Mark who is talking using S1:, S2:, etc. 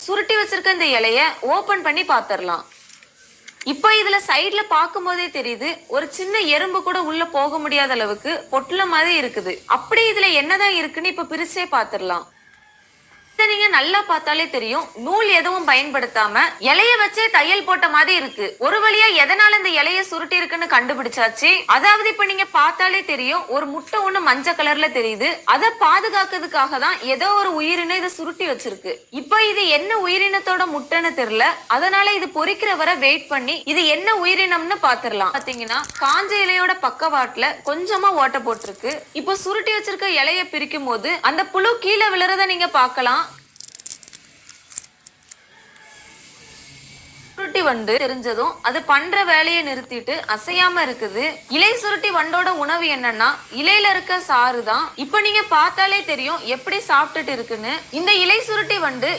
S1: சுருட்டி வச்சிருக்க இந்த இலைய ஓபன் பண்ணி பாத்திரலாம். இப்ப இதுல சைடுல பார்க்கும் போதே தெரியுது ஒரு சின்ன எறும்பு கூட உள்ள போக முடியாத அளவுக்கு பொட்டல மாதிரி இருக்குது. அப்படி இதுல என்னதான் இருக்குன்னு இப்ப பிரிச்சே பாத்திரலாம். இத நீங்க நல்லா பார்த்தாலே தெரியும், நூல் எதுவும் பயன்படுத்தாம இலைய வச்சே தையல் போட்ட மாதிரி இருக்கு. ஒரு வழியா எதனால இந்த இலைய சுருட்டி இருக்குன்னு கண்டுபிடிச்சாச்சு. அதாவது இப்ப நீங்க பார்த்தாலே தெரியும், ஒரு முட்டை ஒண்ணு மஞ்சள் கலர்ல தெரியுது. அதை பாதுகாக்கிறதுக்காக தான் ஏதோ ஒரு உயிரினம் இதை சுருட்டி வச்சிருக்கு. இப்ப இது என்ன உயிரினத்தோட முட்டைன்னு தெரியல, அதனால இது பொறிக்கிற வரை வெயிட் பண்ணி இது என்ன உயிரினம்னு பாத்திரலாம். பாத்தீங்கன்னா காஞ்ச இலையோட பக்கவாட்டுல கொஞ்சமா ஓட்ட போட்டிருக்கு. இப்போ சுருட்டி வச்சிருக்க இலைய பிரிக்கும் போது அந்த புழு கீழே விழுறத நீங்க பார்க்கலாம். சுருட்டி வண்டு தெரிஞ்சதும் அது பண்ற வேலையை நிறுத்திட்டு அசையாம இருக்குது. இலை சுருட்டி வண்டோட உணவு என்னன்னா இலையில இருக்க சாறு தான். இப்ப நீங்க பார்த்தாலே தெரியும் எப்படி சாப்பிட்டுட்டு இருக்குன்னு. இந்த இலை சுருட்டி வண்டு